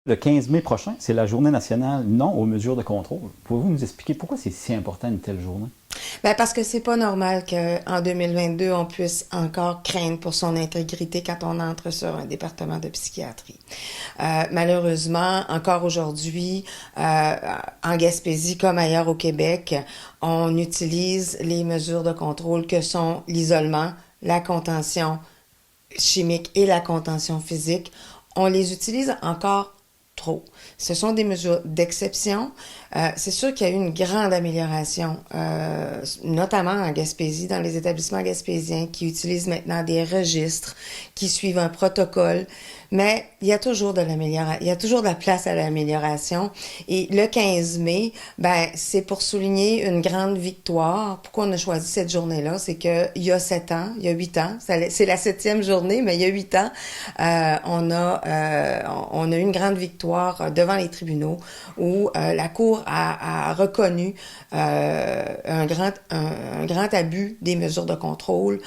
Le 15 mai prochain, c'est la journée nationale non aux mesures de contrôle. Pouvez-vous nous expliquer pourquoi c'est si important une telle journée? Ben parce que c'est pas normal qu'en 2022, on puisse encore craindre pour son intégrité quand on entre sur un département de psychiatrie. Malheureusement, encore aujourd'hui, en Gaspésie comme ailleurs au Québec, on utilise les mesures de contrôle que sont l'isolement, la contention chimique et la contention physique. On les utilise encore trop. Ce sont des mesures d'exception. C'est sûr qu'il y a eu une grande amélioration, notamment en Gaspésie, dans les établissements gaspésiens qui utilisent maintenant des registres, qui suivent un protocole, mais il y a toujours de l'amélioration, il y a toujours de la place à l'amélioration. Et le 15 mai, ben, c'est pour souligner une grande victoire. Pourquoi on a choisi cette journée-là? C'est qu'il y a 7 ans, il y a 8 ans, c'est la 7e journée, mais il y a 8 ans, on a eu une grande victoire devant les tribunaux où la Cour a reconnu un grand abus des mesures de contrôle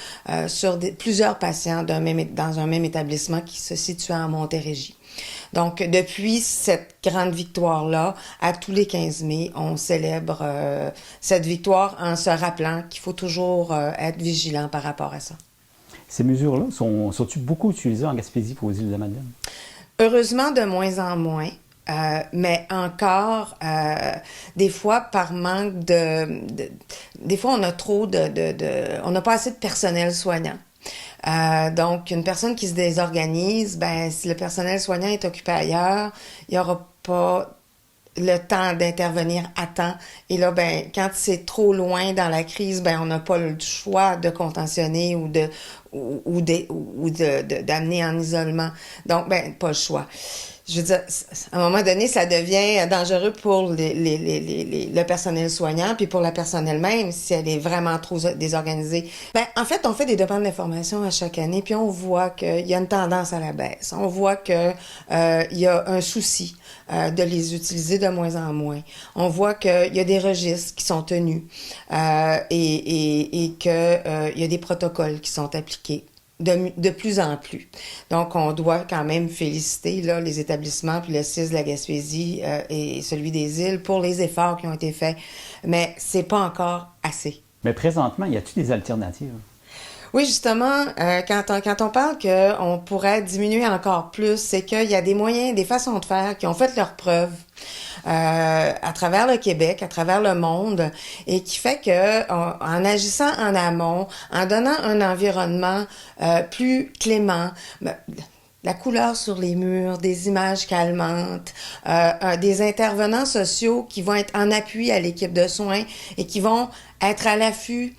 sur plusieurs patients dans un même établissement qui se situe à Montérégie. Donc, depuis cette grande victoire-là, à tous les 15 mai, on célèbre cette victoire en se rappelant qu'il faut toujours être vigilant par rapport à ça. Ces mesures-là sont-ils beaucoup utilisées en Gaspésie pour aux îles de la Madeleine? Heureusement, de moins en moins. Mais encore, des fois, par manque des fois, on a trop on n'a pas assez de personnel soignant. Donc, une personne qui se désorganise, ben, si le personnel soignant est occupé ailleurs, il n'y aura pas le temps d'intervenir à temps. Et là, ben, quand c'est trop loin dans la crise, ben, on n'a pas le choix de contentionner ou d'amener en isolement. Donc, ben, pas le choix. Je veux dire, à un moment donné, ça devient dangereux pour le personnel soignant, puis pour la personnel même, si elle est vraiment trop désorganisée. Ben, en fait, on fait des demandes d'information à chaque année, puis on voit qu'il y a une tendance à la baisse. On voit que il y a un souci de les utiliser de moins en moins. On voit qu'il y a des registres qui sont tenus et que il y a des protocoles qui sont appliqués. De plus en plus. Donc, on doit quand même féliciter là, les établissements, puis le CIS de la Gaspésie et celui des îles pour les efforts qui ont été faits. Mais c'est pas encore assez. Mais présentement, y a-t-il des alternatives? Oui, justement, quand on parle qu'on pourrait diminuer encore plus, c'est qu'il y a des moyens, des façons de faire qui ont fait leurs preuves à travers le Québec, à travers le monde, et qui fait que en agissant en amont, en donnant un environnement plus clément, la couleur sur les murs, des images calmantes, des intervenants sociaux qui vont être en appui à l'équipe de soins et qui vont être à l'affût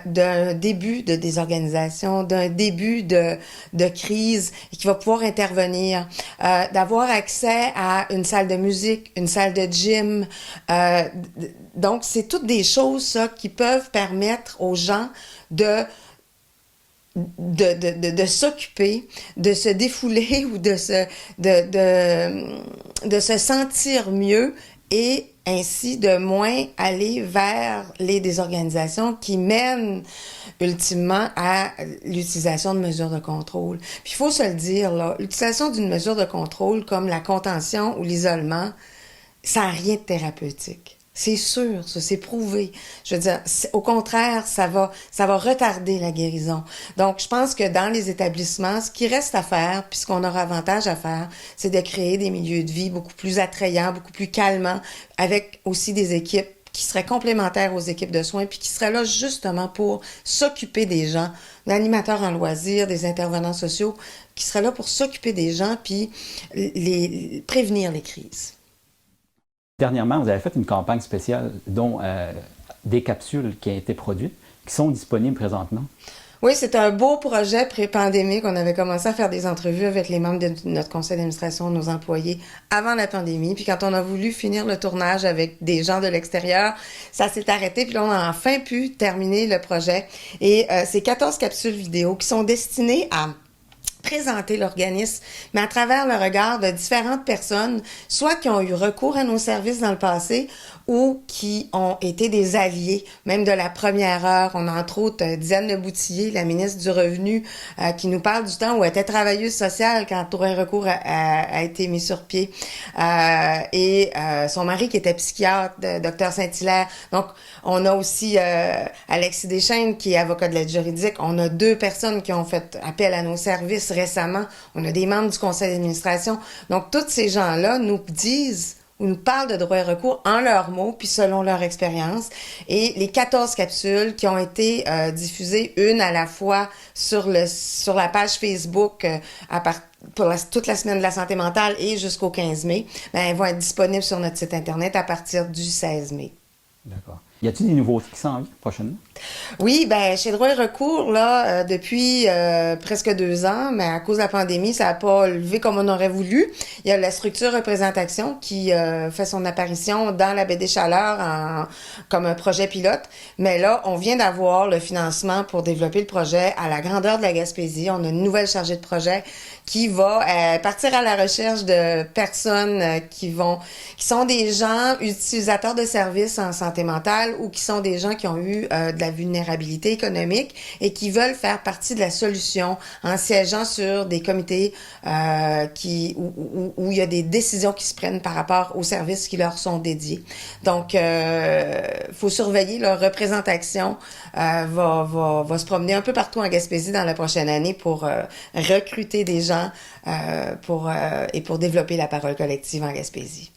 d'un début de désorganisation, d'un début de crise et qui va pouvoir intervenir, d'avoir accès à une salle de musique, une salle de gym. Donc, c'est toutes des choses, ça, qui peuvent permettre aux gens de s'occuper, de se défouler ou de se sentir mieux et ainsi de moins aller vers les désorganisations qui mènent ultimement à l'utilisation de mesures de contrôle. Puis il faut se le dire, là, l'utilisation d'une mesure de contrôle comme la contention ou l'isolement, ça n'a rien de thérapeutique. C'est sûr, ça, c'est prouvé. Je veux dire, au contraire, ça va retarder la guérison. Donc, je pense que dans les établissements, ce qui reste à faire, puis ce qu'on aura avantage à faire, c'est de créer des milieux de vie beaucoup plus attrayants, beaucoup plus calmants, avec aussi des équipes qui seraient complémentaires aux équipes de soins, puis qui seraient là justement pour s'occuper des gens, d'animateurs en loisirs, des intervenants sociaux, qui seraient là pour s'occuper des gens, puis prévenir les crises. Dernièrement, vous avez fait une campagne spéciale dont des capsules qui ont été produites, qui sont disponibles présentement. Oui, c'est un beau projet pré-pandémique. On avait commencé à faire des entrevues avec les membres de notre conseil d'administration, nos employés, avant la pandémie. Puis quand on a voulu finir le tournage avec des gens de l'extérieur, ça s'est arrêté. Puis là, on a enfin pu terminer le projet. Et c'est 14 capsules vidéo qui sont destinées à présenter l'organisme, mais à travers le regard de différentes personnes, soit qui ont eu recours à nos services dans le passé ou qui ont été des alliés, même de la première heure. On a entre autres Diane Leboutillier, la ministre du Revenu, qui nous parle du temps où elle était travailleuse sociale quand Droit et recours a été mis sur pied. Et son mari qui était psychiatre, Dr Saint-Hilaire. Donc, on a aussi Alexis Deschênes qui est avocat de l'aide juridique. On a 2 personnes qui ont fait appel à nos services récemment. On a des membres du conseil d'administration. Donc, tous ces gens-là nous disent ou nous parlent de droit et recours en leurs mots, puis selon leur expérience. Et les 14 capsules qui ont été diffusées, une à la fois sur la page Facebook pour toute la semaine de la santé mentale et jusqu'au 15 mai, ben, elles vont être disponibles sur notre site Internet à partir du 16 mai. D'accord. Y a-t-il des nouveautés qui s'en viennent prochainement? Oui, ben chez Droit et recours, là, depuis presque 2 ans, mais à cause de la pandémie, ça n'a pas levé comme on aurait voulu. Il y a la structure représentation qui fait son apparition dans la baie des Chaleurs comme un projet pilote. Mais là, on vient d'avoir le financement pour développer le projet à la grandeur de la Gaspésie. On a une nouvelle chargée de projet qui va partir à la recherche de personnes qui sont des gens utilisateurs de services en santé mentale ou qui sont des gens qui ont eu de la vulnérabilité économique et qui veulent faire partie de la solution en siégeant sur des comités où il y a des décisions qui se prennent par rapport aux services qui leur sont dédiés. Donc, faut surveiller leur représentation va se promener un peu partout en Gaspésie dans la prochaine année pour recruter des gens et pour développer la parole collective en Gaspésie.